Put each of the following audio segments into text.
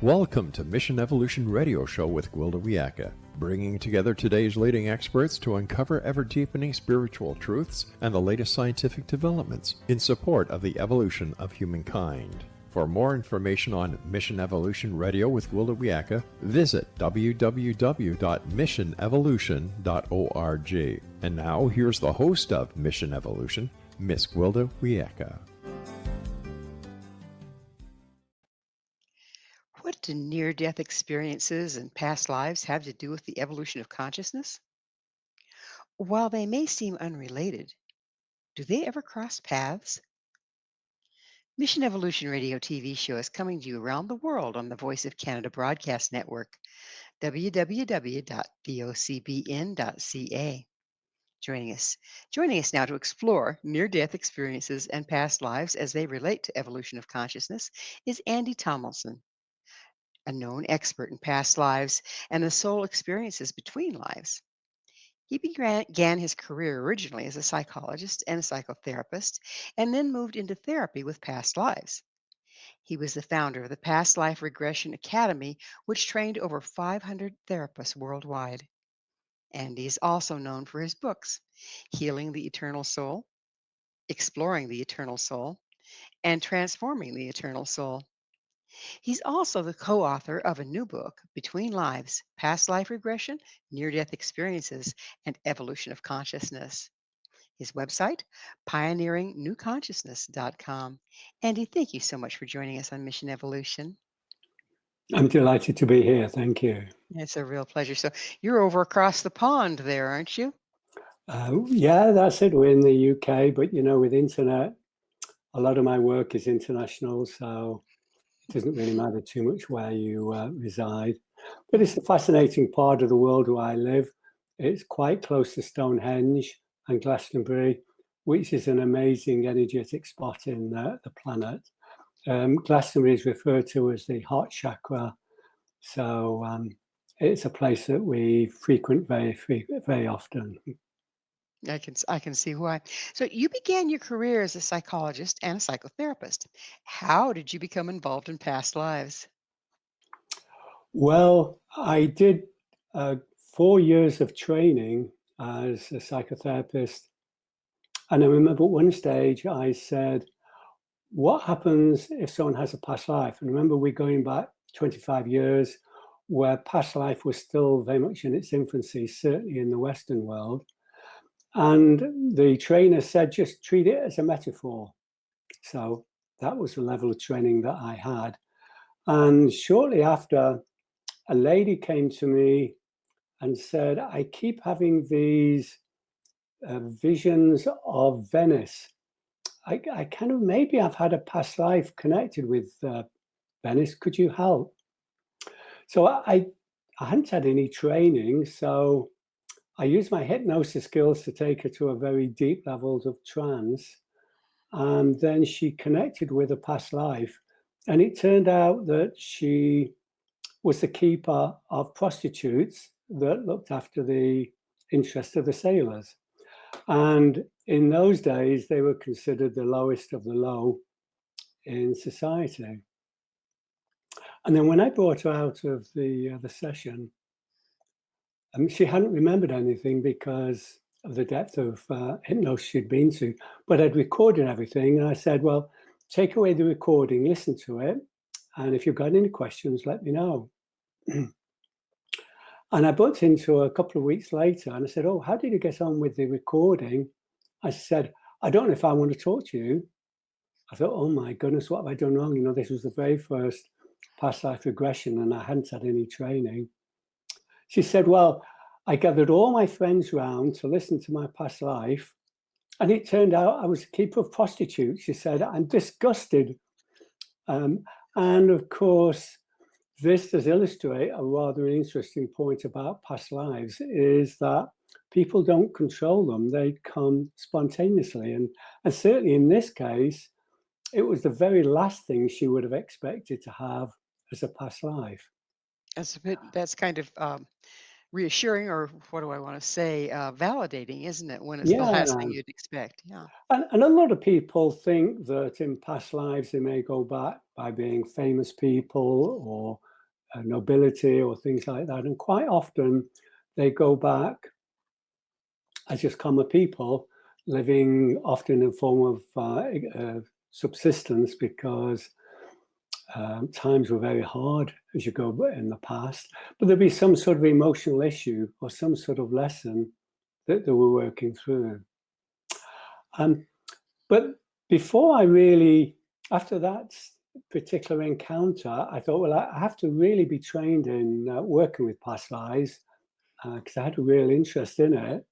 Welcome to Mission Evolution Radio Show with Gwilda Wiyaka, bringing together today's leading experts to uncover ever-deepening spiritual truths and the latest scientific developments in support of the evolution of humankind. For more information on Mission Evolution Radio with Gwilda Wiyaka, visit www.missionevolution.org. And now, here's the host of Mission Evolution, Miss Gwilda Wiyaka. What do near-death experiences and past lives have to do with the evolution of consciousness? While they may seem unrelated, do they ever cross paths? Mission Evolution Radio TV show is coming to you around the world on the Voice of Canada Broadcast Network, www.vocbn.ca. Joining us now to explore near-death experiences and past lives as they relate to evolution of consciousness is Andy Tomlinson, a known expert in past lives and the soul experiences between lives. He began his career originally as a psychologist and a psychotherapist, and then moved into therapy with past lives. He was the founder of the Past Life Regression Academy, which trained over 500 therapists worldwide. And he's also known for his books, Healing the Eternal Soul, Exploring the Eternal Soul, and Transforming the Eternal Soul. He's also the co-author of a new book, Between Lives Past-Life Regression, Near-Death Experiences, and Evolution of Consciousness. His website, pioneeringnewconsciousness.com. Andy, thank you so much for joining us on Mission Evolution. I'm delighted to be here. Thank you. It's a real pleasure. So you're over across the pond there, aren't you? Yeah, that's it. We're in the UK, but with internet, a lot of my work is international, so it doesn't really matter too much where you reside. But it's a fascinating part of the world where I live. It's quite close to Stonehenge and Glastonbury, which is an amazing energetic spot in the planet. Glastonbury is referred to as the heart chakra. So it's a place that we frequent very often. I can see why. So you began your career as a psychologist and a psychotherapist. How did you become involved in past lives? Well, I did 4 years of training as a psychotherapist. And I remember at one stage I said, what happens if someone has a past life? And remember, we're going back 25 years where past life was still very much in its infancy, certainly in the Western world. And the trainer said, just treat it as a metaphor. So that was the level of training that I had. And shortly after, a lady came to me and said, I keep having these visions of Venice. I kind of, maybe I've had a past life connected with Venice. Could you help? So I hadn't had any training, so I used my hypnosis skills to take her to a very deep levels of trance. And then she connected with a past life. And it turned out that she was the keeper of prostitutes that looked after the interests of the sailors. And in those days, they were considered the lowest of the low in society. And then when I brought her out of the session, she hadn't remembered anything because of the depth of hypnosis she'd been to, but I'd recorded everything. And I said, well, take away the recording, listen to it. And if you've got any questions, let me know. And I bumped into her a couple of weeks later and I said, oh, how did you get on with the recording? I said, I don't know if I want to talk to you. I thought, oh my goodness, what have I done wrong? This was the very first past life regression and I hadn't had any training. She said, well, I gathered all my friends round to listen to my past life. And it turned out I was a keeper of prostitutes. She said, I'm disgusted. And of course, this does illustrate a rather interesting point about past lives is that people don't control them. They come spontaneously. And certainly in this case, it was the very last thing she would have expected to have as a past life. That's kind of reassuring, or what do I want to say, validating, isn't it, when it's the last thing you'd expect? Yeah. And a lot of people think that in past lives they may go back by being famous people or nobility or things like that. And quite often they go back as just common people, living often in a form of subsistence, because times were very hard as you go in the past. But there'd be some sort of emotional issue or some sort of lesson that they were working through. But before I really, after that particular encounter, I thought, well, I have to really be trained in working with past lives, because I had a real interest in it.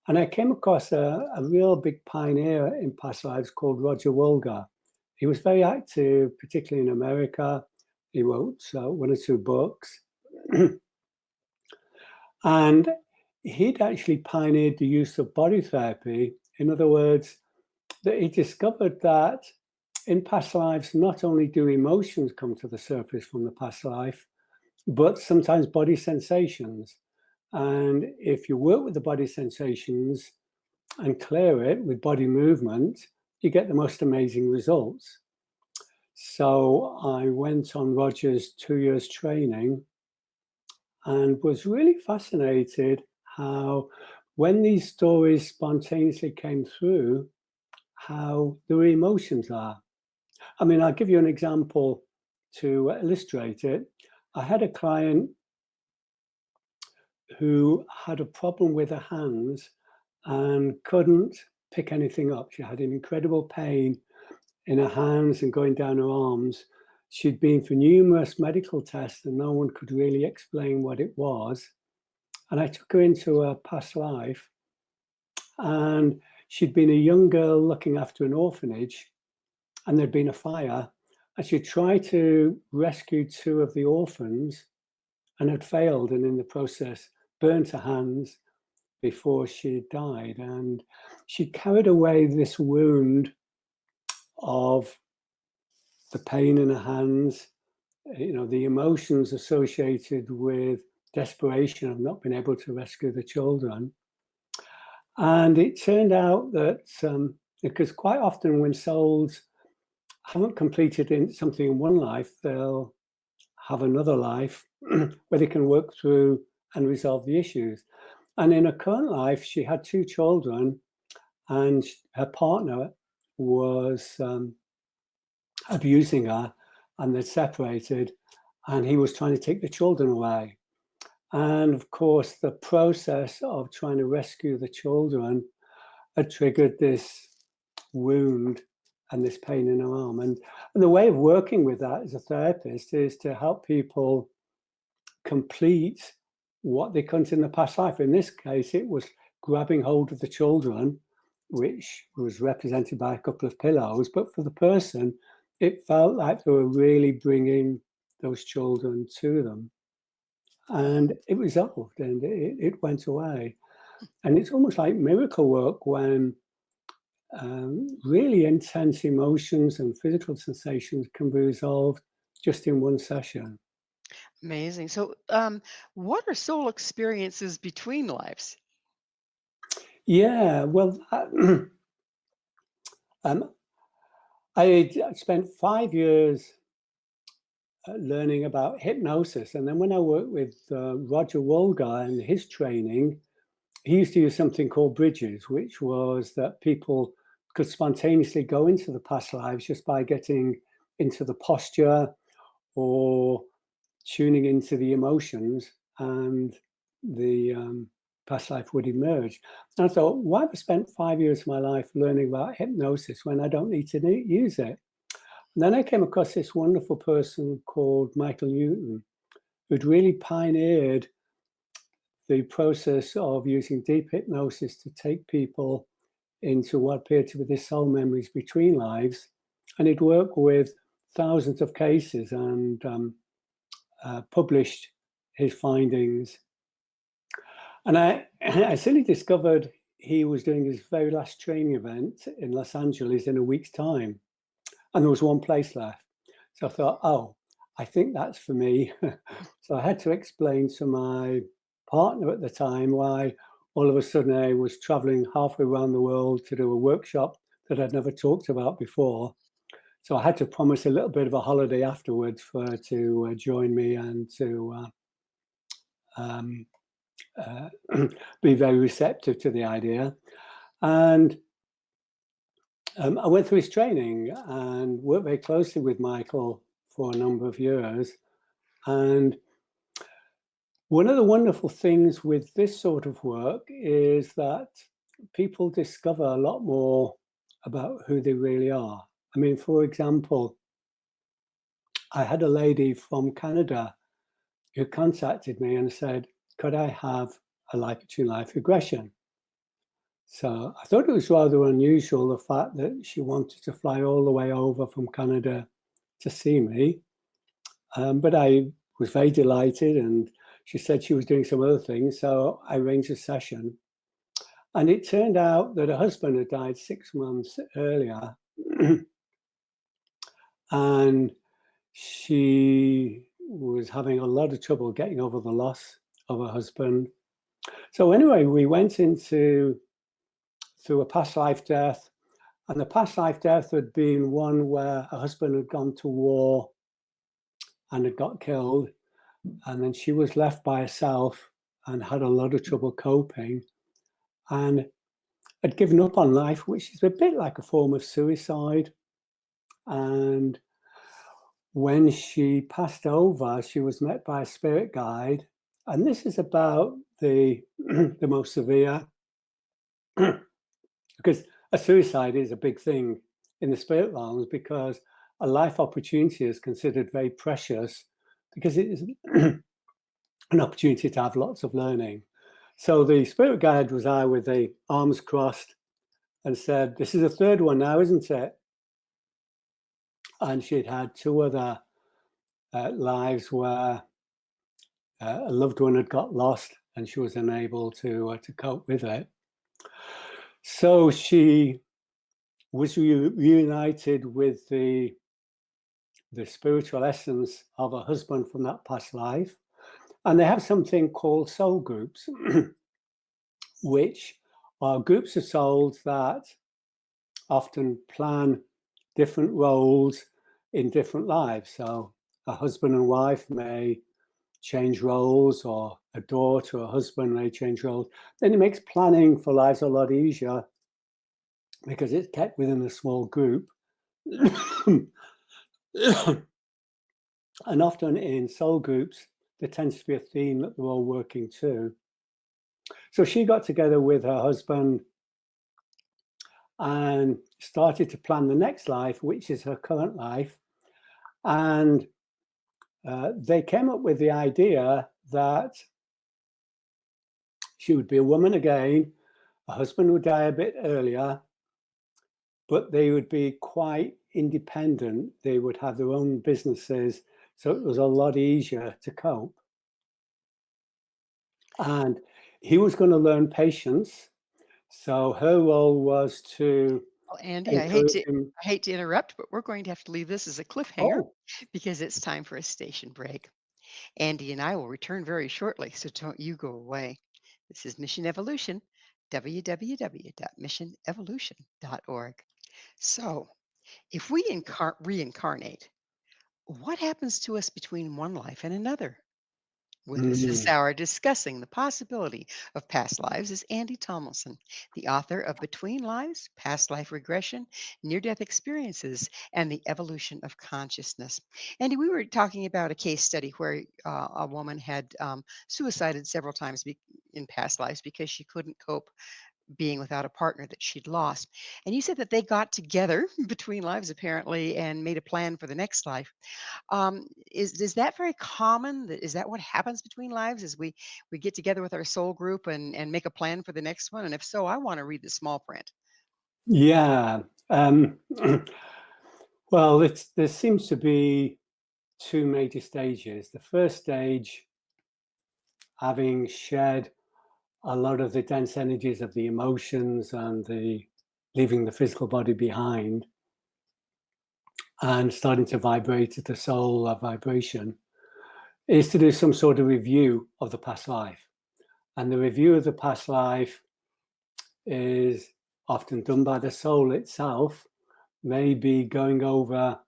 And I came across a real big pioneer in past lives called Roger Wilga. He was very active, particularly in America. He wrote 1 or 2 books. And he'd actually pioneered the use of body therapy. In other words, that he discovered that in past lives, not only do emotions come to the surface from the past life, but sometimes body sensations. And if you work with the body sensations and clear it with body movement, you get the most amazing results. So I went on Roger's 2 years training and was really fascinated how, when these stories spontaneously came through, how the emotions are. I mean, I'll give you an example to illustrate it. I had a client who had a problem with her hands and couldn't pick anything up. She had an incredible pain in her hands and going down her arms. She'd been for numerous medical tests and no one could really explain what it was. And I took her into a past life, and she'd been a young girl looking after an orphanage, and there'd been a fire, and she tried to rescue 2 of the orphans and had failed, and in the process burnt her hands before she died. And she carried away this wound of the pain in her hands, the emotions associated with desperation of not being able to rescue the children. And it turned out that, because quite often when souls haven't completed something in one life, they'll have another life where they can work through and resolve the issues. And in her current life, she had 2 children, and her partner was abusing her, and they'd separated, and he was trying to take the children away. And of course, the process of trying to rescue the children had triggered this wound and this pain in her arm. And the way of working with that as a therapist is to help people complete what they couldn't in the past life. In this case, it was grabbing hold of the children, which was represented by a couple of pillows. But for the person, it felt like they were really bringing those children to them. And it resolved, and it went away. And it's almost like miracle work when really intense emotions and physical sensations can be resolved just in one session. Amazing. So, what are soul experiences between lives? Yeah, well, I spent 5 years learning about hypnosis. And then when I worked with Roger Wolgar and his training, he used to use something called bridges, which was that people could spontaneously go into the past lives just by getting into the posture or tuning into the emotions, and the past life would emerge. And I thought, why have I spent 5 years of my life learning about hypnosis when I don't need to use it? And then I came across this wonderful person called Michael Newton, who'd really pioneered the process of using deep hypnosis to take people into what appeared to be the soul memories between lives. And he'd worked with thousands of cases and published his findings. And I suddenly discovered he was doing his very last training event in Los Angeles in a week's time. And there was one place left. So I thought, oh, I think that's for me. So I had to explain to my partner at the time why all of a sudden I was traveling halfway around the world to do a workshop that I'd never talked about before. So I had to promise a little bit of a holiday afterwards for her to join me and to be very receptive to the idea. And I went through his training and worked very closely with Michael for a number of years. And one of the wonderful things with this sort of work is that people discover a lot more about who they really are. I mean, for example, I had a lady from Canada who contacted me and said, could I have a Between Life regression? So I thought it was rather unusual, the fact that she wanted to fly all the way over from Canada to see me. But I was very delighted, and she said she was doing some other things. So I arranged a session. And it turned out that her husband had died 6 months earlier. And she was having a lot of trouble getting over the loss of her husband. So anyway, we went through a past life death, and the past life death had been one where her husband had gone to war and had got killed, and then she was left by herself and had a lot of trouble coping and had given up on life, which is a bit like a form of suicide. And when she passed over, she was met by a spirit guide, and this is about the most severe, because a suicide is a big thing in the spirit realms, because a life opportunity is considered very precious, because it is an opportunity to have lots of learning. So the spirit guide was there with the arms crossed and said, this is the third one now, isn't it? And she'd had 2 other lives where a loved one had got lost and she was unable to cope with it. So she was reunited with the spiritual essence of her husband from that past life. And they have something called soul groups, which are groups of souls that often plan different roles in different lives. So a husband and wife may change roles, or a daughter or a husband may change roles. Then it makes planning for lives a lot easier because it's kept within a small group. And often in soul groups, there tends to be a theme that they're all working to. So she got together with her husband and started to plan the next life, which is her current life. And they came up with the idea that she would be a woman again, her husband would die a bit earlier, but they would be quite independent. They would have their own businesses, so it was a lot easier to cope. And he was going to learn patience. So her role was to Well, Andy, encourage him. I hate to interrupt, but we're going to have to leave this as a cliffhanger Oh, because it's time for a station break. Andy and I will return very shortly, so don't you go away. This is Mission Evolution, www.missionevolution.org. So, if we reincarnate, what happens to us between one life and another? With us this hour discussing the possibility of past lives is Andy Tomlinson, the author of Between Lives, Past Life Regression, Near Death Experiences, and the Evolution of Consciousness. Andy, we were talking about a case study where a woman had suicided several times in past lives because she couldn't cope being without a partner that she'd lost. And you said that they got together between lives apparently and made a plan for the next life. Is that very common? Is that what happens between lives? Is we get together with our soul group and make a plan for the next one? And if so, I want to read the small print. yeah. Um, well, there seems to be 2 major stages. The first stage, having shared a lot of the dense energies of the emotions and leaving the physical body behind and starting to vibrate at the soul vibration, is to do some sort of review of the past life. And the review of the past life is often done by the soul itself, maybe going over,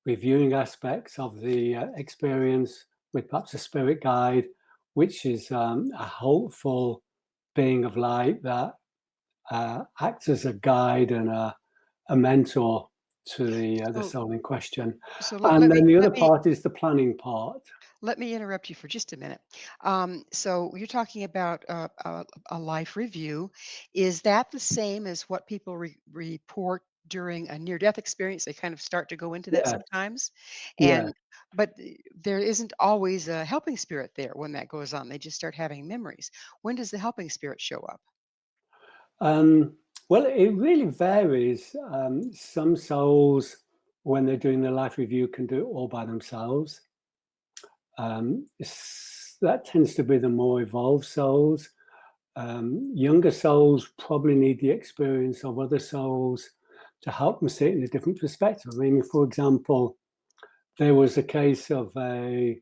reviewing aspects of the experience with perhaps a spirit guide, which is a hopeful being of light that acts as a guide and a mentor to the So, soul in question. so And then the other part is the planning part. let me interrupt you for just a minute. So you're talking about a life review. Is that the same as what people report during a near-death experience? They kind of start to go into that Yeah, sometimes, yeah. and but there isn't always a helping spirit there when that goes on. They just start having memories. When does the helping spirit show up? Well, it really varies. Some souls, when they're doing the life review, can do it all by themselves. That tends to be the more evolved souls. Younger souls probably need the experience of other souls to help them see it in a different perspective. I mean, for example, there was a case of a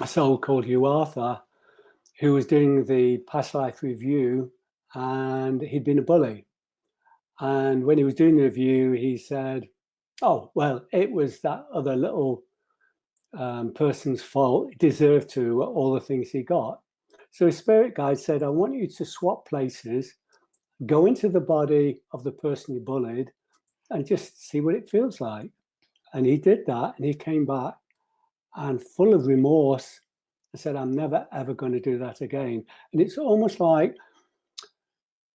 soul called Wiyaka who was doing the past life review, and he'd been a bully. And when he was doing the review, he said, "Oh, well, it was that other little person's fault. He deserved to all the things he got." So his spirit guide said, "I want you to swap places, go into the body of the person you bullied, and just see what it feels like." And he did that, and he came back and full of remorse and said, "I'm never, ever going to do that again." And it's almost like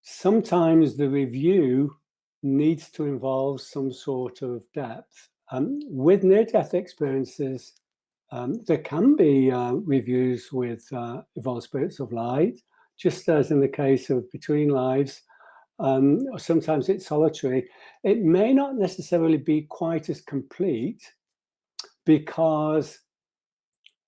sometimes the review needs to involve some sort of depth. With near-death experiences, there can be reviews with evolved spirits of light, just as in the case of Between Lives. Or sometimes it's solitary. It may not necessarily be quite as complete because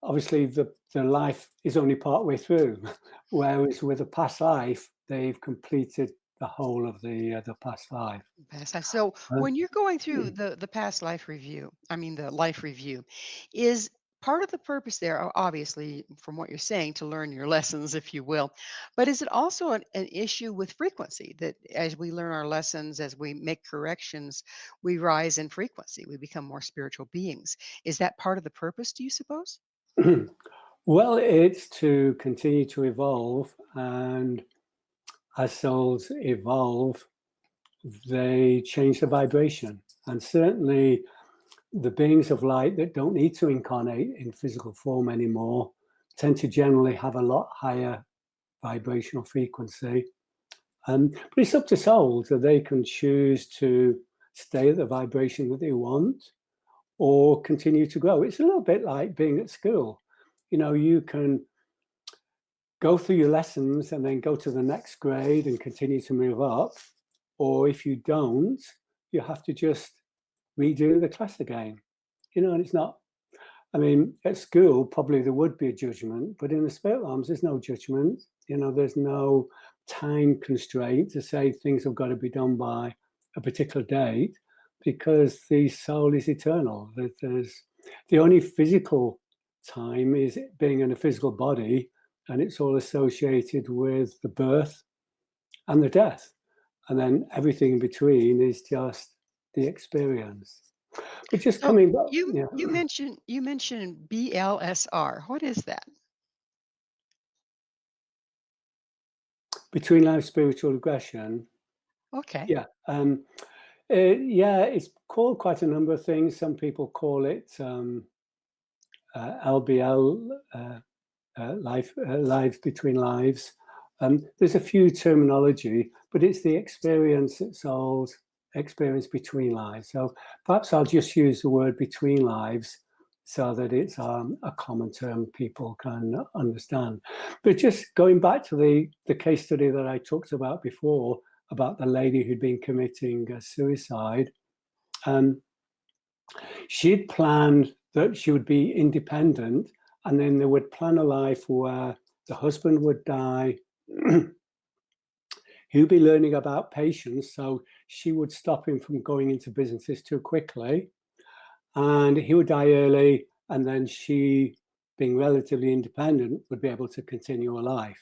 obviously the life is only part way through, whereas with a past life, they've completed the whole of the past life. Past life. So Uh, when you're going through the past life review, I mean the life review, is part of the purpose there, obviously, from what you're saying, to learn your lessons, if you will. But is it also an issue with frequency that as we learn our lessons, as we make corrections, we rise in frequency, we become more spiritual beings? Is that part of the purpose, do you suppose? well, it's to continue to evolve, and as souls evolve, they change the vibration. And certainly the beings of light that don't need to incarnate in physical form anymore tend to generally have a lot higher vibrational frequency. But it's up to souls that they can choose to stay at the vibration that they want or continue to grow. It's a little bit like being at school. You know, you can go through your lessons and then go to the next grade and continue to move up. Or if you don't, you have to just redo the class again. You know, and it's not, I mean, at school, probably there would be a judgment, but in the spirit realms, there's no judgment. You know, there's no time constraint to say things have got to be done by a particular date because the soul is eternal. There's the only physical time is being in a physical body, and it's all associated with the birth and the death. And then everything in between is just the experience. But just So coming back, you yeah. you mentioned BLSR. What is that? Between Lives Spiritual Regression, Okay. yeah. Yeah, it's called quite a number of things. Some people call it LBL, Lives Between Lives. There's a few terminology, but it's the experience that souls experience between lives. So perhaps I'll just use the word between lives so that it's a common term people can understand. But just going back to the case study that I talked about before, about the lady who'd been committing suicide, she'd planned that she would be independent, and then they would plan a life where the husband would die. He'd be learning about patience, so she would stop him from going into businesses too quickly, and he would die early, and then she, being relatively independent, would be able to continue her life.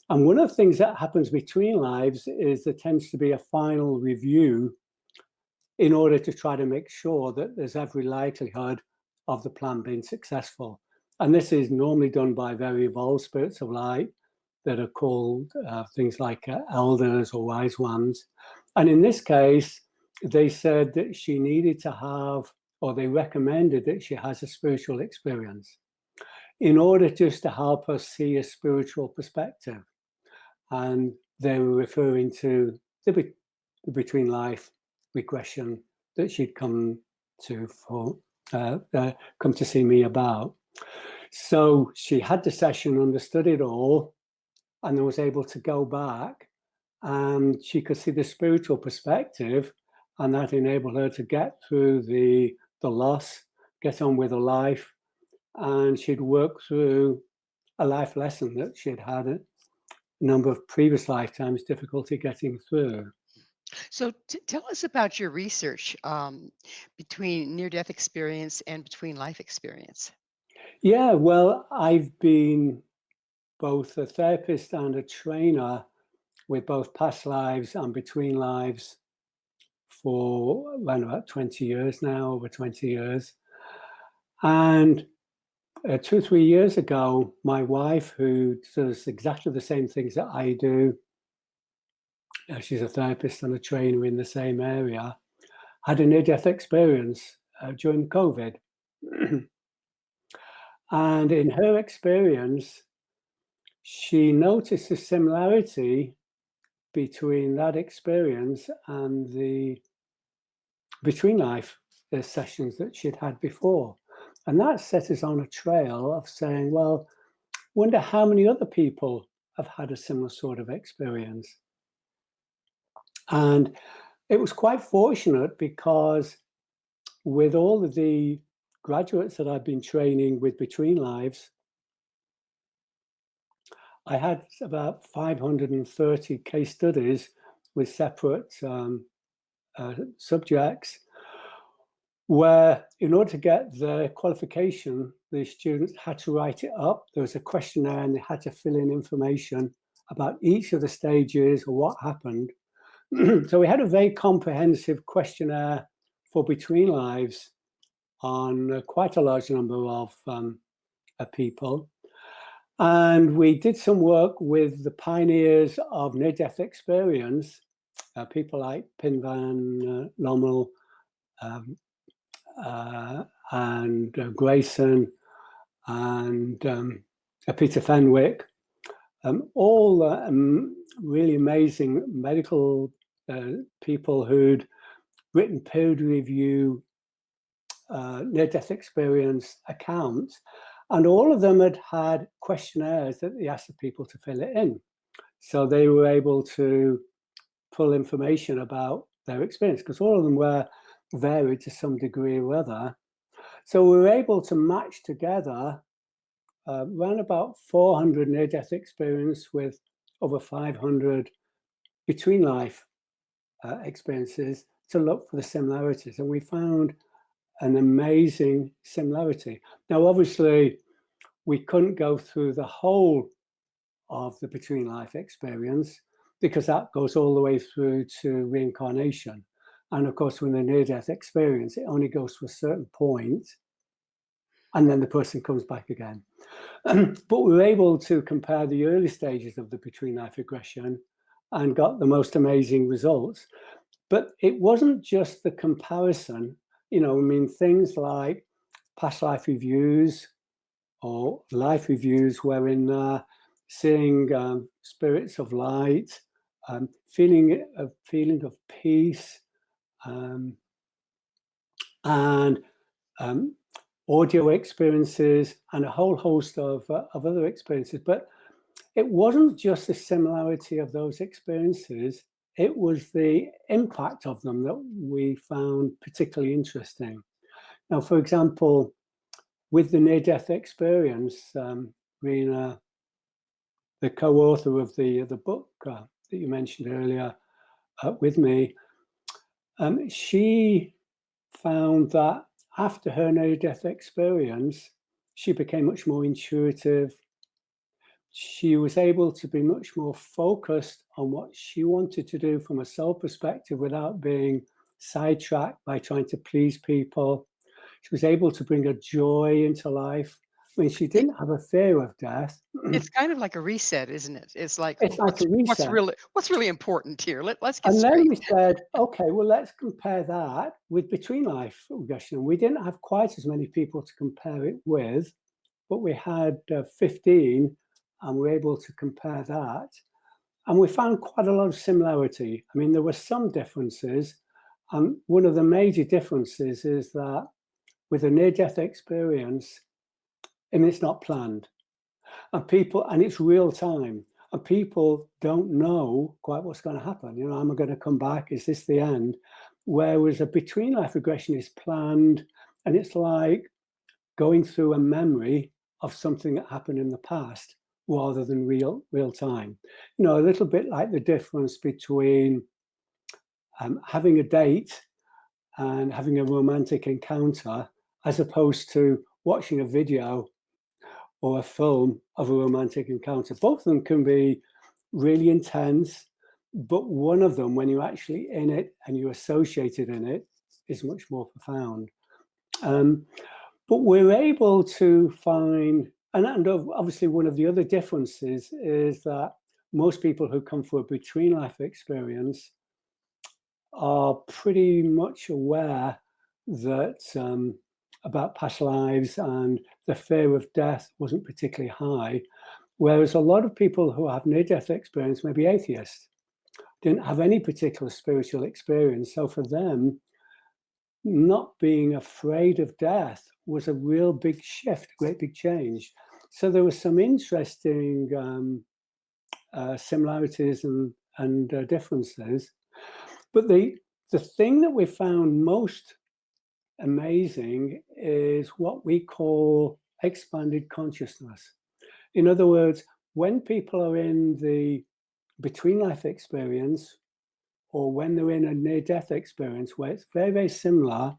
And one of the things that happens between lives is there tends to be a final review in order to try to make sure that there's every likelihood of the plan being successful. And this is normally done by very evolved spirits of light that are called things like elders or wise ones. And in this case, they said that she needed to have, or they recommended that she has a spiritual experience in order just to help us see a spiritual perspective. And they were referring to the Between Life Regression that she'd come to see me about. So she had the session, understood it all, and then was able to go back, and she could see the spiritual perspective, and that enabled her to get through the loss, get on with her life, and she'd work through a life lesson that she'd had a number of previous lifetimes difficulty getting through. So tell us about your research between near-death experience and between life experience. Yeah, well, I've been both a therapist and a trainer with both past lives and between lives for around about 20 years now, over 20 years. And 2 or 3 years ago, my wife, who does exactly the same things that I do, she's a therapist and a trainer in the same area, had a near-death experience during COVID. And in her experience, she noticed a similarity between that experience and the between life sessions that she'd had before. And that set us on a trail of saying, well, wonder how many other people have had a similar sort of experience. And it was quite fortunate because with all of the graduates that I've been training with Between Lives, I had about 530 case studies with separate subjects, where in order to get the qualification, the students had to write it up. There was a questionnaire and they had to fill in information about each of the stages or what happened. So we had a very comprehensive questionnaire for Between Lives on quite a large number of people. And we did some work with the pioneers of near-death experience, people like Pin Van Lommel, and Grayson and Peter Fenwick, all really amazing medical people who'd written peer review near-death experience accounts, and all of them had had questionnaires that they asked the people to fill it in. So they were able to pull information about their experience, because all of them were varied to some degree or other. So we were able to match together around about 400 near-death experience with over 500 between life experiences to look for the similarities. And we found an amazing similarity. Now, obviously, we couldn't go through the whole of the between life experience because that goes all the way through to reincarnation. And of course, when the near-death experience, it only goes to a certain point, and then the person comes back again. But we were able to compare the early stages of the between life regression and got the most amazing results. But it wasn't just the comparison. I mean, things like past life reviews or life reviews wherein seeing spirits of light, feeling of peace, and audio experiences, and a whole host of other experiences. But it wasn't just the similarity of those experiences, it was the impact of them that we found particularly interesting. Now, for example, with the near-death experience, Rena, the co-author of the book that you mentioned earlier with me, she found that after her near-death experience, she became much more intuitive. She was able to be much more focused on what she wanted to do from a soul perspective without being sidetracked by trying to please people. She was able to bring a joy into life. I mean, she didn't have a fear of death. It's kind of like a reset, isn't it? It's like, It's like a what's reset. really important here? Let's get And then straight. we said, okay, well, let's compare that with Between Life Regression. We didn't have quite as many people to compare it with, but we had 15, and we were able to compare that. And we found quite a lot of similarity. I mean, there were some differences. One of the major differences is that with a near-death experience, and it's not planned, and it's real time, and people don't know quite what's going to happen. You know, am I going to come back? Is this the end? Whereas a between life regression is planned, and it's like going through a memory of something that happened in the past rather than real time. You know, a little bit like the difference between having a date and having a romantic encounter, as opposed to watching a video or a film of a romantic encounter. Both of them can be really intense, but one of them, when you're actually in it and you're associated in it, is much more profound. But we're able to find, and obviously one of the other differences is that most people who come for a between life experience are pretty much aware that about past lives, and the fear of death wasn't particularly high. Whereas a lot of people who have near-death experience, maybe atheists, didn't have any particular spiritual experience. So for them, not being afraid of death was a real big shift, great big change. So there were some interesting similarities and differences. But the thing that we found most amazing is what we call expanded consciousness. In other words, when people are in the between life experience, or when they're in a near-death experience where it's very, very similar,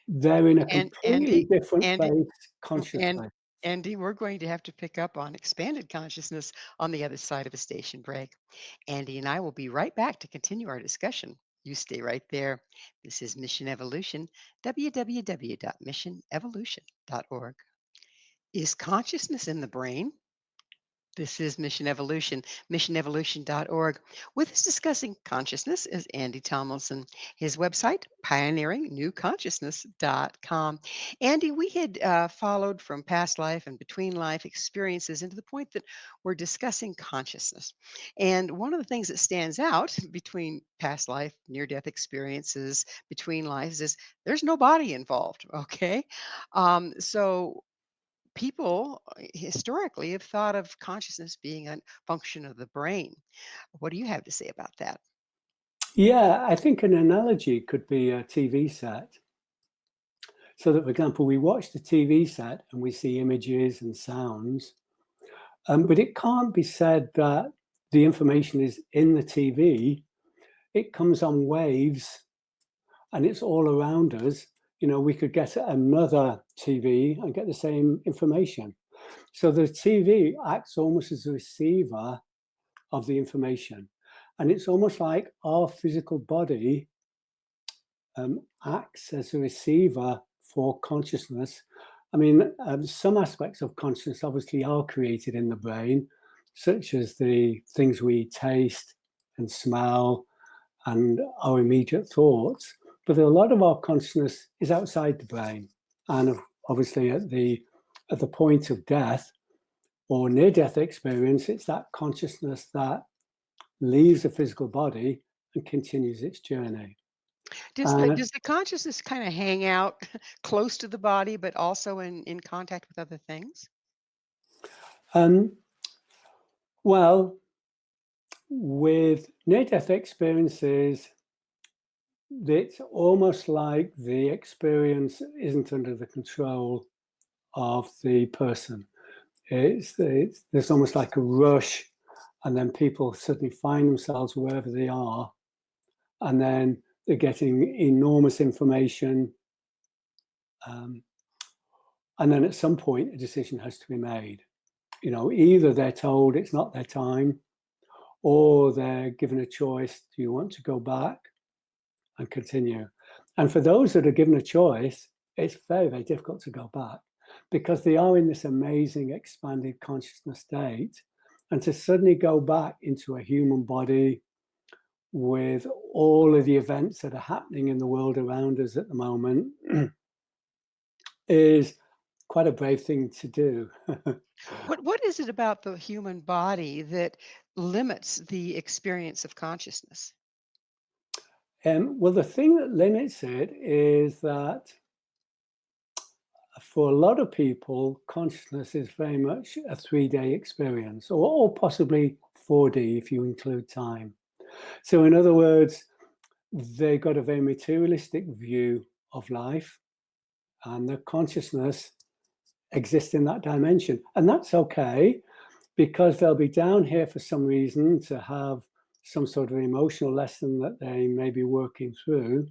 they're in a And completely different Andy, place and consciously. Andy, we're going to have to pick up on expanded consciousness on the other side of a station break. Andy and I will be right back to continue our discussion. You stay right there. This is Mission Evolution, www.missionevolution.org. Is consciousness in the brain? This is Mission Evolution, missionevolution.org. With us discussing consciousness is Andy Tomlinson. His website, pioneeringnewconsciousness.com. Andy, we had followed from past life and between life experiences into the point that we're discussing consciousness. And one of the things that stands out between past life, near death experiences, between lives is there's no body involved. Okay. So people historically have thought of consciousness being a function of the brain. What do you have to say about that? Yeah, I think an analogy could be a TV set. So that, for example, we watch the TV set and we see images and sounds, but it can't be said that the information is in the TV. It comes on waves and it's all around us. You know, we could get another TV and get the same information. So the TV acts almost as a receiver of the information. And it's almost like our physical body acts as a receiver for consciousness. I mean, some aspects of consciousness obviously are created in the brain, such as the things we taste and smell and our immediate thoughts. But a lot of our consciousness is outside the brain. And obviously at the point of death or near-death experience, it's that consciousness that leaves the physical body and continues its journey. Does the consciousness kind of hang out close to the body, but also in contact with other things? Um, well, with near-death experiences, it's almost like the experience isn't under the control of the person. There's almost like a rush, and then people suddenly find themselves wherever they are, and then they're getting enormous information, and then at some point a decision has to be made. You know, either they're told it's not their time, or they're given a choice: do you want to go back and continue. And for those that are given a choice, it's very, very difficult to go back because they are in this amazing expanded consciousness state. And to suddenly go back into a human body with all of the events that are happening in the world around us at the moment is quite a brave thing to do. What is it about the human body that limits the experience of consciousness? Well, the thing that limits it is that for a lot of people, consciousness is very much a 3-day experience, or possibly 4D if you include time. So in other words, they got a very materialistic view of life, and the consciousness exists in that dimension. And that's okay, because they'll be down here for some reason to have some sort of emotional lesson that they may be working through.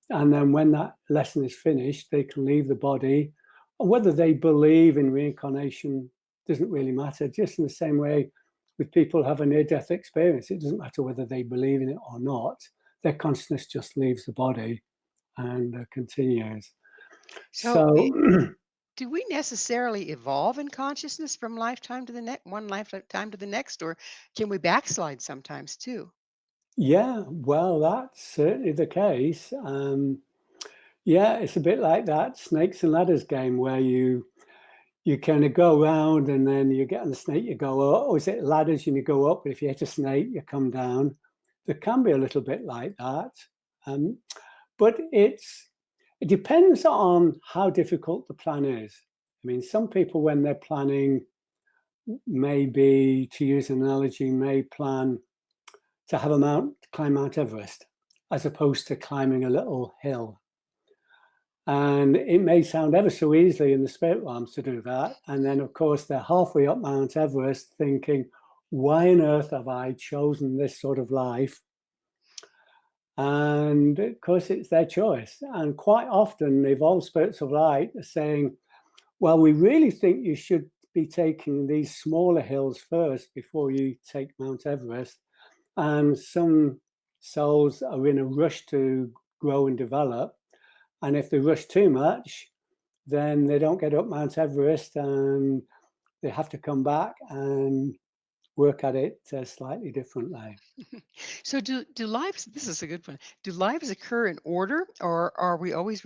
And then when that lesson is finished, they can leave the body. Whether they believe in reincarnation doesn't really matter. Just in the same way with people who have a near-death experience, it doesn't matter whether they believe in it or not. Their consciousness just leaves the body and continues. So, So do we necessarily evolve in consciousness from lifetime to the next, one lifetime to the next, or can we backslide sometimes too? yeah, well, that's certainly the case. Yeah, it's a bit like that snakes and ladders game where you kind of go around and then you get on the snake, you go up, or is it ladders and you go up, but if you hit a snake, you come down. There can be a little bit like that. Um, but it depends on how difficult the plan is. I mean, some people, when they're planning, maybe, to use an analogy, may plan to have climb Mount Everest, as opposed to climbing a little hill. And it may sound ever so easily in the spirit realms to do that. And then, of course, they're halfway up Mount Everest thinking, why on earth have I chosen this sort of life? And of course, it's their choice. And quite often, the evolved spirits of light are saying, well, we really think you should be taking these smaller hills first before you take Mount Everest. And some souls are in a rush to grow and develop. And if they rush too much, then they don't get up Mount Everest and they have to come back and work at it slightly differently. So, do lives? This is a good one. Do lives occur in order, or are we always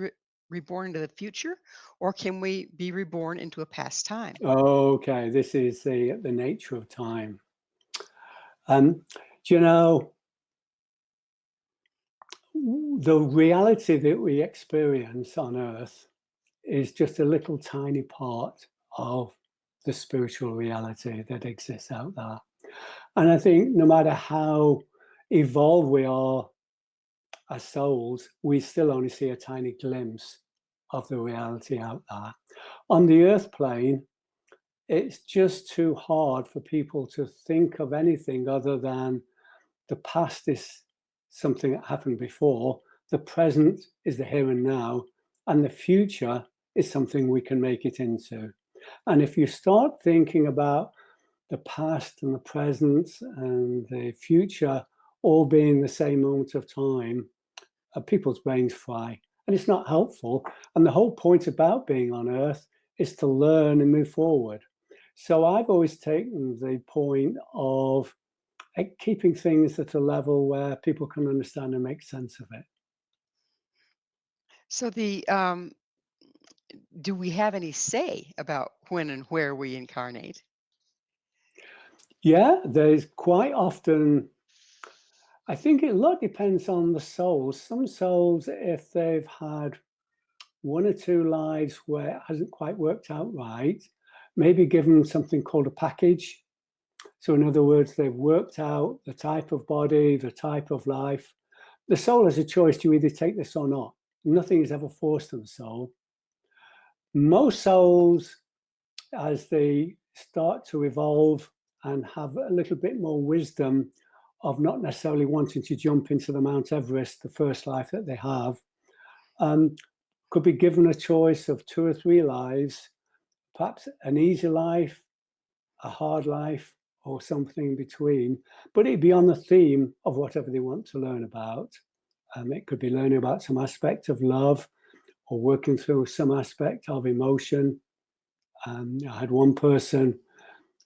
reborn into the future, or can we be reborn into a past time? Okay, this is the nature of time. Do you know, the reality that we experience on Earth is just a little tiny part of the spiritual reality that exists out there. And I think no matter how evolved we are as souls, we still only see a tiny glimpse of the reality out there. On the Earth plane, it's just too hard for people to think of anything other than the past is something that happened before, the present is the here and now, and the future is something we can make it into. And if you start thinking about the past and the present and the future all being the same moment of time, people's brains fry. And it's not helpful. And the whole point about being on Earth is to learn and move forward. So I've always taken the point of keeping things at a level where people can understand and make sense of it. So, do we have any say about when and where we incarnate? Yeah, there's quite often, I think a lot depends on the souls. Some souls, if they've had one or two lives where it hasn't quite worked out right, maybe given something called a package. So in other words, they've worked out the type of body, the type of life. The soul has a choice to either take this or not. Nothing is ever forced on the soul. Most souls, as they start to evolve and have a little bit more wisdom of not necessarily wanting to jump into the Mount Everest, the first life that they have, could be given a choice of 2 or 3 lives, perhaps an easy life, a hard life, or something in between. But it'd be on the theme of whatever they want to learn about. It could be learning about some aspect of love or working through some aspect of emotion. I had one person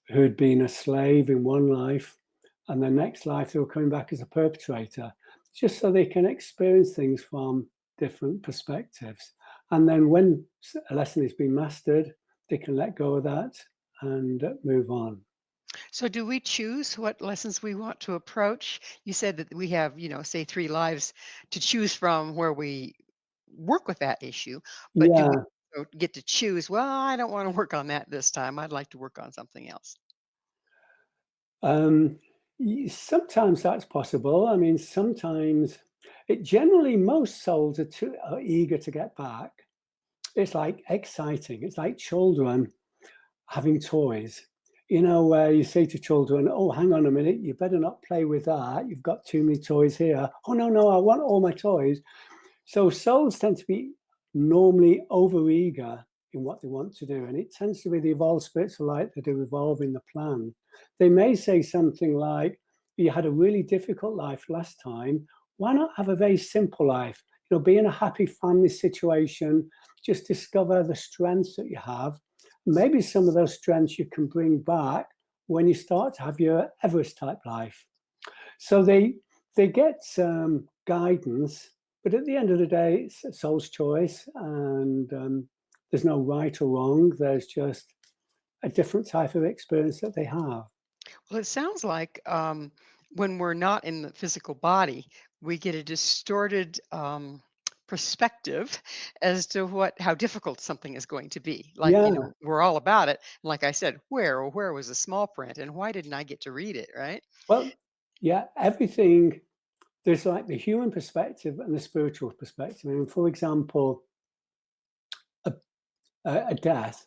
who'd been a slave in one life, and the next life they were coming back as a perpetrator, just so they can experience things from different perspectives. And then when a lesson has been mastered, they can let go of that and move on. So do we choose what lessons we want to approach? You said that we have, say 3 lives to choose from where we work with that issue, but do we Yeah. get to choose, "Well, I don't wanna work on that this time. I'd like to work on something else." Um, Sometimes that's possible. I mean, sometimes generally most souls are eager to get back. It's like exciting. It's like children having toys. Where you say to children, "Oh, hang on a minute, you better not play with that. You've got too many toys here." "Oh, no, no, I want all my toys." So souls tend to be normally overeager in what they want to do, and it tends to be the evolved spirits of light that are evolving the plan. They may say something like, "You had a really difficult life last time. Why not have a very simple life? Be in a happy family situation. Just discover the strengths that you have. Maybe some of those strengths you can bring back when you start to have your Everest type life." So they get some guidance, but at the end of the day, it's a soul's choice, and there's no right or wrong. There's just a different type of experience that they have. Well, it sounds like, when we're not in the physical body, we get a distorted, perspective as to how difficult something is going to be. Like, Yeah, we're all about it. Like I said, where was the small print and why didn't I get to read it, right? well, yeah, everything. There's like the human perspective and the spiritual perspective. I mean, for example, a, a death.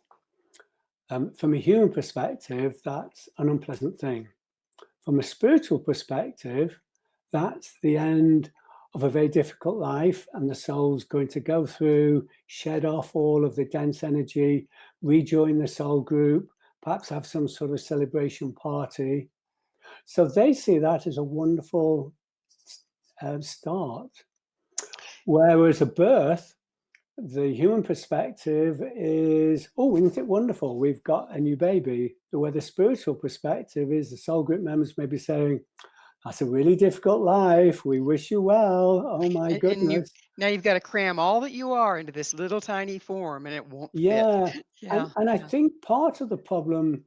From a human perspective, that's an unpleasant thing. From a spiritual perspective, that's the end of a very difficult life, and the soul's going to go through, shed off all of the dense energy, rejoin the soul group, perhaps have some sort of celebration party. So they see that as a wonderful start. Whereas a birth, the human perspective is, "Oh, isn't it wonderful? We've got a new baby." Where the spiritual perspective is the soul group members may be saying, "That's a really difficult life. We wish you well. Oh my And goodness." now you've got to cram all that you are into this little tiny form and it won't fit. Yeah. And, Yeah, and I yeah. think part of the problem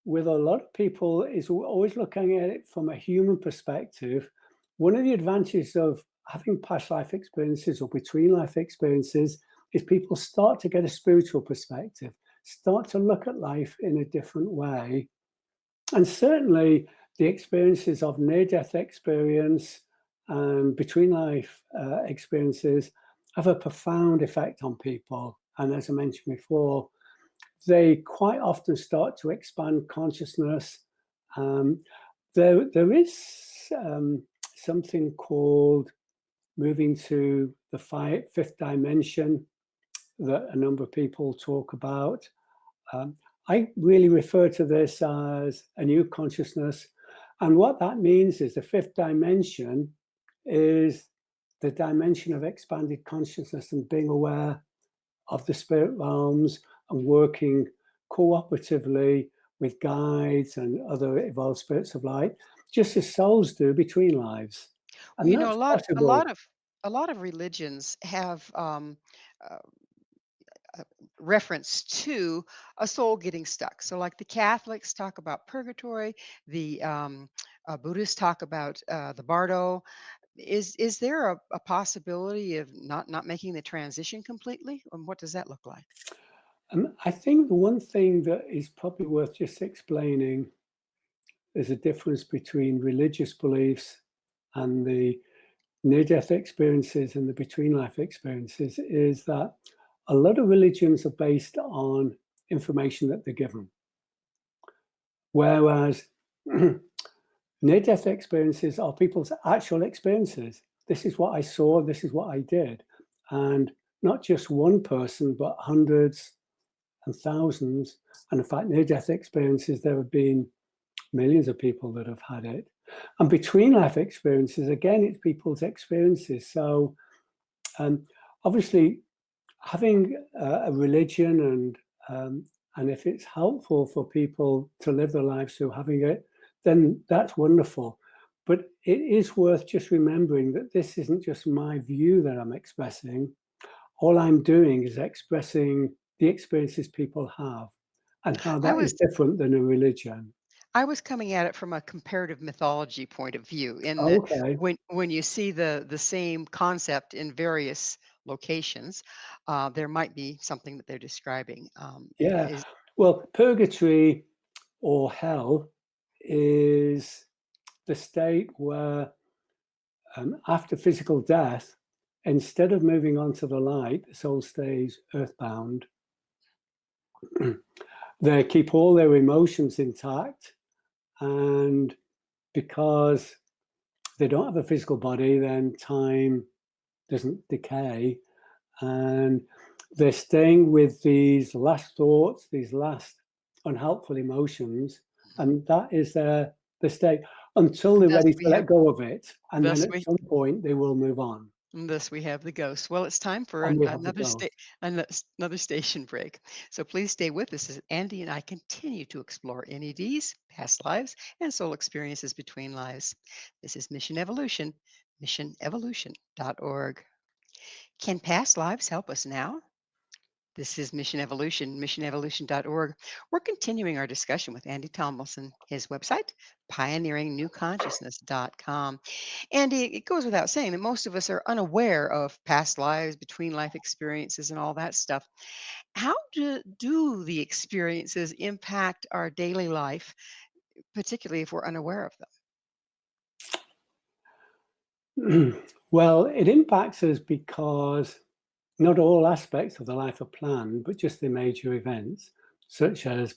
with a lot of people is we're always looking at it from a human perspective. One of the advantages of having past life experiences or between life experiences is people start to get a spiritual perspective, start to look at life in a different way. And certainly the experiences of near-death experience and between life experiences have a profound effect on people. And as I mentioned before, they quite often start to expand consciousness. Um, there is something called moving to the fifth dimension that a number of people talk about. Um, I really refer to this as a new consciousness. And what that means is the fifth dimension is the dimension of expanded consciousness and being aware of the spirit realms and working cooperatively with guides and other evolved spirits of light, just as souls do between lives. Well, And that's a possible. lot of religions have uh, reference to a soul getting stuck. So, like the Catholics talk about purgatory, the Buddhists talk about the Bardo. Is there a possibility of not making the transition completely? And what does that look like? I think the one thing that is probably worth just explaining is a difference between religious beliefs and the near-death experiences and the between-life experiences is that a lot of religions are based on information that they're given, whereas near-death experiences are people's actual experiences. This is what I saw, this is what I did. And not just one person, but hundreds and thousands. And in fact, near-death experiences, there have been millions of people that have had it. And between life experiences, again, it's people's experiences. So obviously, having a religion and if it's helpful for people to live their lives through having it, then that's wonderful. But it is worth just remembering that this isn't just my view that I'm expressing. All I'm doing is expressing the experiences people have and how I that is was different than a religion. I was coming at it from a comparative mythology point of view, in that Okay. when you see the same concept in various locations, there might be something that they're describing. Yeah. Well, purgatory or hell is the state where after physical death, instead of moving on to the light, the soul stays earthbound. They keep all their emotions intact, and because they don't have a physical body, then time doesn't decay, and they're staying with these last thoughts, these last unhelpful emotions, and that is the state until they're thus ready we to have let go of it, and then thus at we some point they will move on, thus we have the ghost. Well, it's time for and we have the ghost. another station break. So please stay with us as Andy and I continue to explore NEDs, past lives, and soul experiences between lives. This is Mission Evolution, missionevolution.org. Can past lives help us now? This is Mission Evolution, missionevolution.org. We're continuing our discussion with Andy Tomlinson, his website, pioneeringnewconsciousness.com. Andy, it goes without saying that most of us are unaware of past lives, between life experiences, and all that stuff. How do the experiences impact our daily life, particularly if we're unaware of Well, it impacts us because not all aspects of the life are planned, but just the major events, such as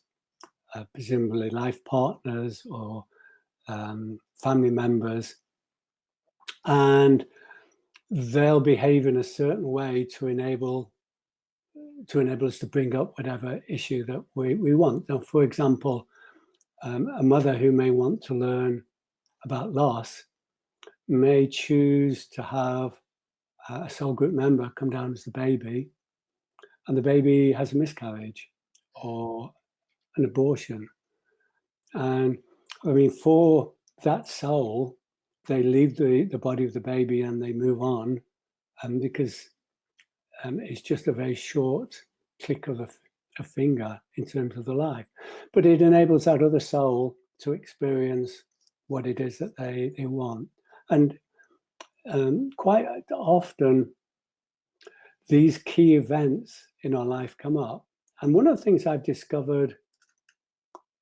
presumably life partners or family members, and they'll behave in a certain way to enable us to bring up whatever issue that we want. Now, for example, a mother who may want to learn about loss may choose to have a soul group member come down as the baby, and the baby has a miscarriage or an abortion. And I mean, for that soul, they leave the body of the baby and they move on, because it's just a very short click of a finger in terms of the life. But it enables that other soul to experience what it is that they want. And quite often, these key events in our life come up. And one of the things I've discovered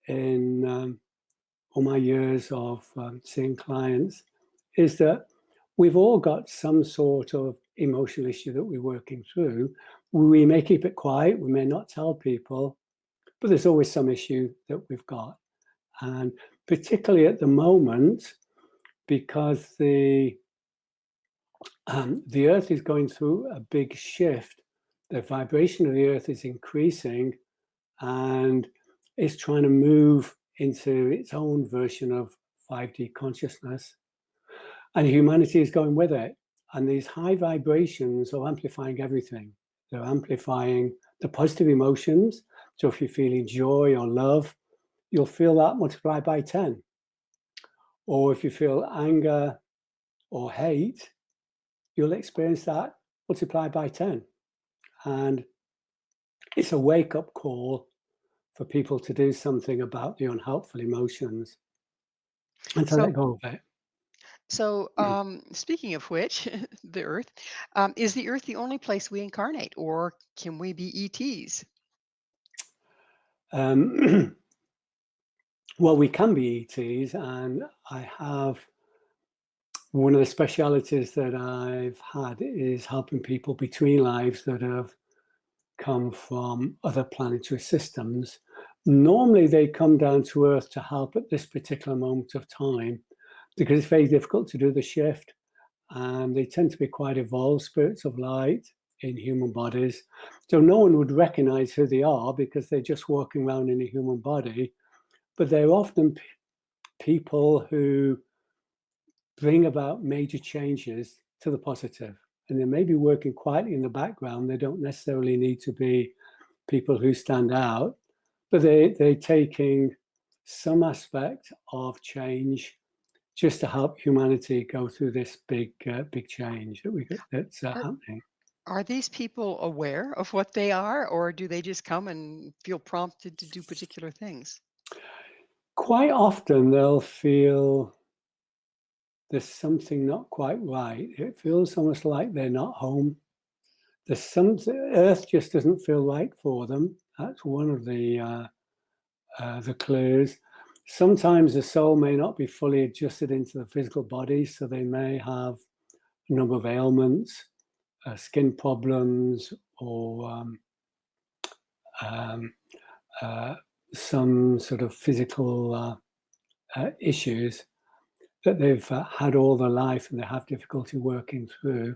in all my years of seeing clients is that we've all got some sort of emotional issue that we're working through. We may keep it quiet, we may not tell people, but there's always some issue that we've got. And particularly at the moment, because the earth is going through a big shift, the vibration of the earth is increasing and it's trying to move into its own version of 5D consciousness. And humanity is going with it. And these high vibrations are amplifying everything. They're amplifying the positive emotions. So if you're feeling joy or love, you'll feel that multiplied by 10. Or if you feel anger or hate, you'll experience that multiplied by 10. And it's a wake-up call for people to do something about the unhelpful emotions and to them. let go of it. So, speaking of which, the Earth, is the Earth the only place we incarnate, or can we be ETs? Well, we can be ETs, and I have one of the specialities that I've had is helping people between lives that have come from other planetary systems. Normally, they come down to Earth to help at this particular moment of time because it's very difficult to do the shift. And they tend to be quite evolved spirits of light in human bodies. So no one would recognize who they are because they're just walking around in a human body. But they're often people who bring about major changes to the positive. And they may be working quietly in the background. They don't necessarily need to be people who stand out, but they're taking some aspect of change just to help humanity go through this big change that's happening. Are these people aware of what they are, or do they just come and feel prompted to do particular things? Quite often they'll feel there's something not quite right. It feels almost like they're not home. There's something, Earth just doesn't feel right for them. That's one of the clues. Sometimes the soul may not be fully adjusted into the physical body, so they may have a number of ailments, skin problems, or some sort of physical issues that they've had all their life and they have difficulty working through.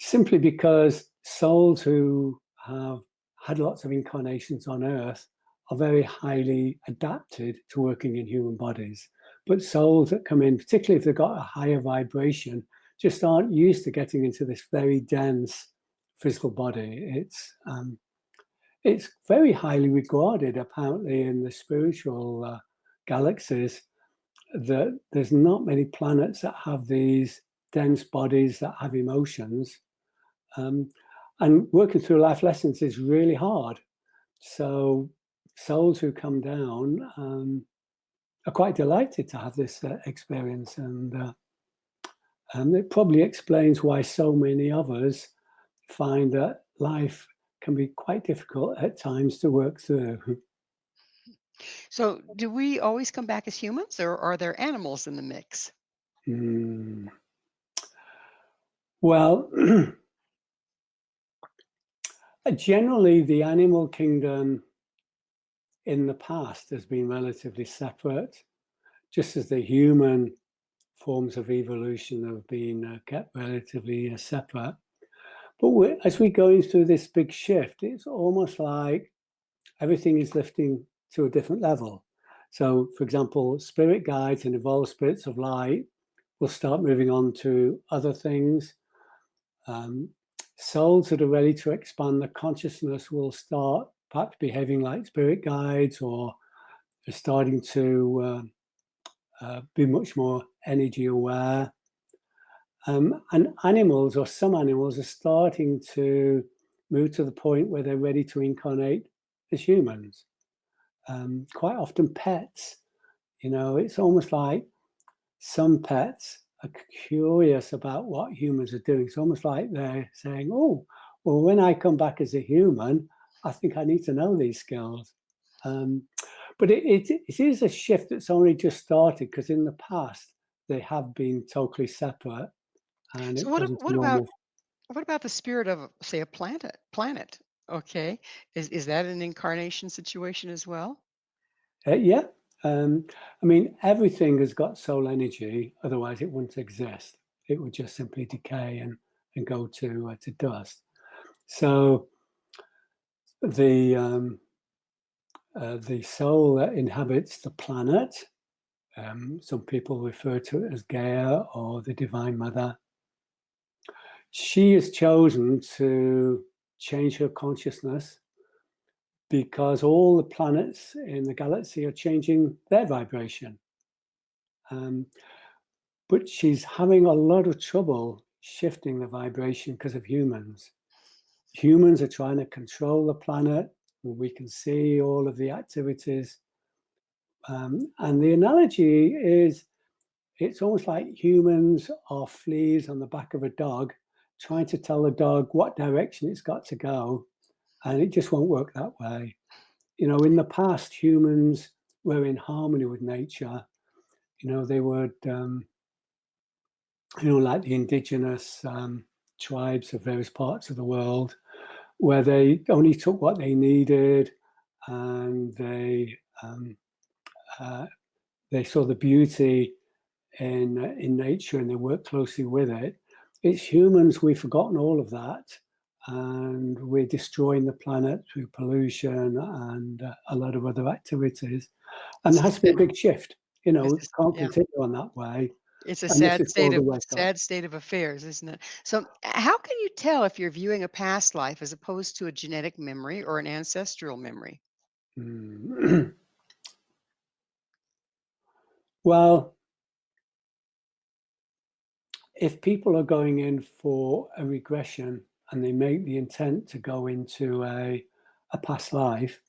Simply because souls who have had lots of incarnations on Earth are very highly adapted to working in human bodies. But souls that come in, particularly if they've got a higher vibration, just aren't used to getting into this very dense physical body. It's very highly regarded, apparently, in the spiritual galaxies, that there's not many planets that have these dense bodies that have emotions. And working through life lessons is really hard. So souls who come down are quite delighted to have this experience, and it probably explains why so many of us find that life can be quite difficult at times to work through. So, do we always come back as humans, or are there animals in the mix? Well, generally, the animal kingdom in the past has been relatively separate, just as the human forms of evolution have been kept relatively separate. But as we're going through this big shift, it's almost like everything is lifting to a different level. So, for example, spirit guides and evolved spirits of light will start moving on to other things. Souls that are ready to expand the consciousness will start perhaps behaving like spirit guides, or are starting to be much more energy aware. And animals, or some animals, are starting to move to the point where they're ready to incarnate as humans. Quite often pets, it's almost like some pets are curious about what humans are doing. It's almost like they're saying, oh, well, when I come back as a human, I think I need to know these skills. But it is a shift that's only just started, because in the past they have been totally separate, and So, it wasn't normal. what about the spirit of, say, a planet? Planet, okay, is that an incarnation situation as well? Yeah. I mean, everything has got soul energy, otherwise it wouldn't exist. It would just simply decay and go to dust. So the soul that inhabits the planet, some people refer to it as Gaia or the Divine Mother, she has chosen to change her consciousness because all the planets in the galaxy are changing their vibration. But she's having a lot of trouble shifting the vibration because of humans. Humans are trying to control the planet. We can see all of the activities. And the analogy is, it's almost like humans are fleas on the back of a dog, trying to tell the dog what direction it's got to go. And it just won't work that way. In the past, humans were in harmony with nature. They would, like the indigenous tribes of various parts of the world, where they only took what they needed, and they saw the beauty in nature, and they worked closely with it. It's humans, we've forgotten all of that, and we're destroying the planet through pollution and a lot of other activities. And there has to be a big shift. We can't continue on that way. It's a And this is called the wake up. sad state of affairs, isn't it? So, how can you tell if you're viewing a past life as opposed to a genetic memory or an ancestral memory? Mm. Well, if people are going in for a regression and they make the intent to go into a past life,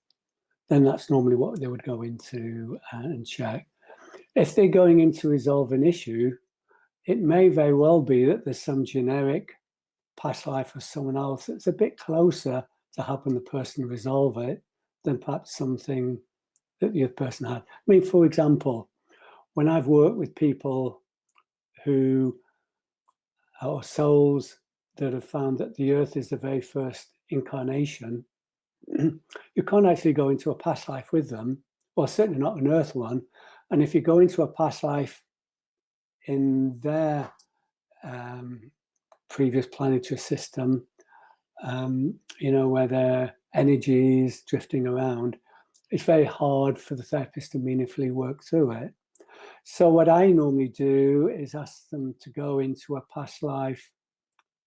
then that's normally what they would go into and check. If they're going in to resolve an issue, it may very well be that there's some generic past life of someone else that's a bit closer to helping the person resolve it than perhaps something that the other person had. I mean, for example, when I've worked with people who are souls that have found that the earth is the very first incarnation, you can't actually go into a past life with them, well, certainly not an earth one. And if you go into a past life in their previous planetary system, where their energy is drifting around, it's very hard for the therapist to meaningfully work through it. So what I normally do is ask them to go into a past life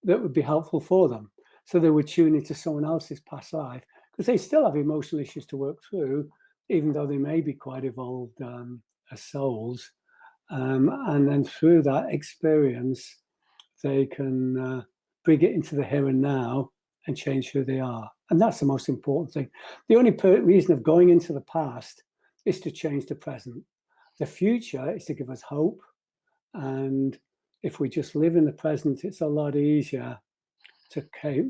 that would be helpful for them. So they would tune into someone else's past life, because they still have emotional issues to work through, even though they may be quite evolved as souls. And then through that experience, they can bring it into the here and now and change who they are. And that's the most important thing. The only reason of going into the past is to change the present. The future is to give us hope. And if we just live in the present, it's a lot easier to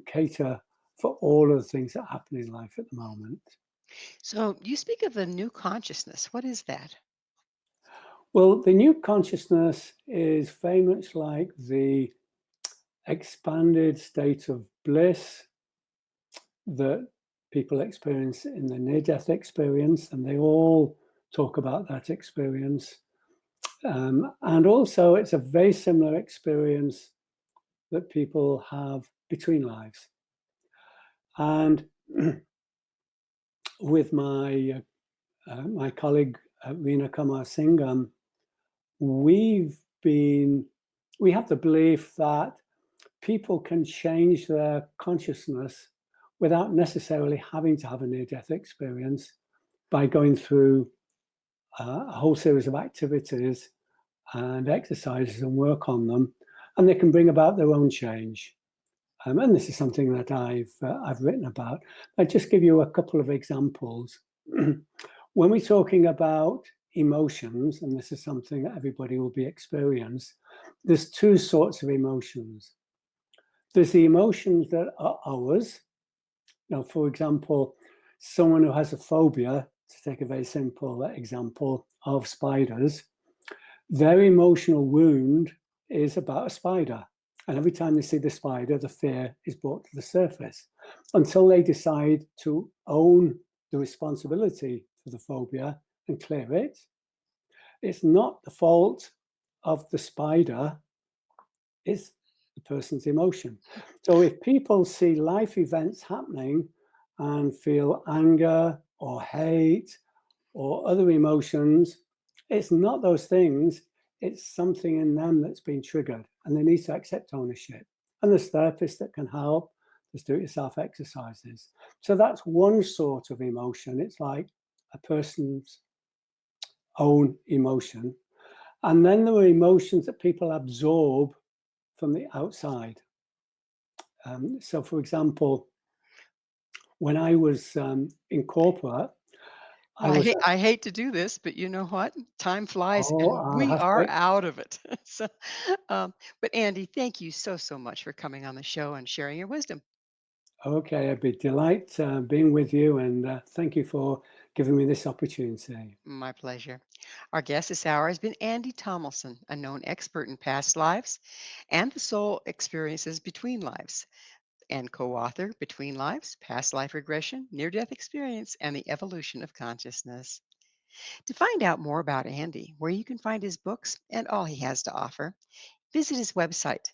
cater for all of the things that happen in life at the moment. So, you speak of the new consciousness. What is that? Well, the new consciousness is very much like the expanded state of bliss that people experience in the near-death experience, and they all talk about that experience. And also, it's a very similar experience that people have between lives. And with my my colleague Reena Kumar Singham, we have the belief that people can change their consciousness without necessarily having to have a near-death experience by going through a whole series of activities and exercises and work on them, and they can bring about their own change. And this is something that I've written about. I'll just give you a couple of examples. When we're talking about emotions, and this is something that everybody will be experienced, there's two sorts of emotions. There's the emotions that are ours. Now, for example, someone who has a phobia, to take a very simple example of spiders, their emotional wound is about a spider. And every time they see the spider, the fear is brought to the surface until they decide to own the responsibility for the phobia and clear it. It's not the fault of the spider, it's the person's emotion. So if people see life events happening and feel anger or hate or other emotions, it's not those things, it's something in them that's been triggered, and they need to accept ownership. And there's therapists that can help, there's do-it-yourself exercises. So that's one sort of emotion. It's like a person's own emotion. And then there are emotions that people absorb from the outside. So, for example, when I was in corporate, I Well, was I hate to do this, but you know what? Time flies oh, and I we have are to. out of it. So, but Andy, thank you so, so much for coming on the show and sharing your wisdom. Okay, I'd be delighted being with you, and thank you for giving me this opportunity. My pleasure. Our guest this hour has been Andy Tomlinson, a known expert in past lives and the soul experiences between lives, and co author Between Lives Past Life Regression, Near Death Experience, and the Evolution of Consciousness. To find out more about Andy, where you can find his books and all he has to offer, visit his website,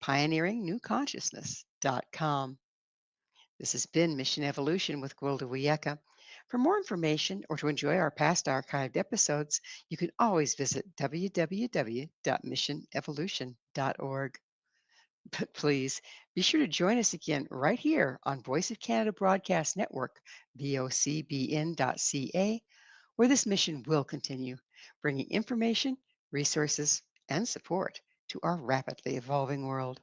pioneeringnewconsciousness.com. This has been Mission Evolution with Gwilda Wiyaka. For more information or to enjoy our past archived episodes, you can always visit www.missionevolution.org. But please be sure to join us again right here on Voice of Canada Broadcast Network, vocbn.ca, where this mission will continue, bringing information, resources, and support to our rapidly evolving world.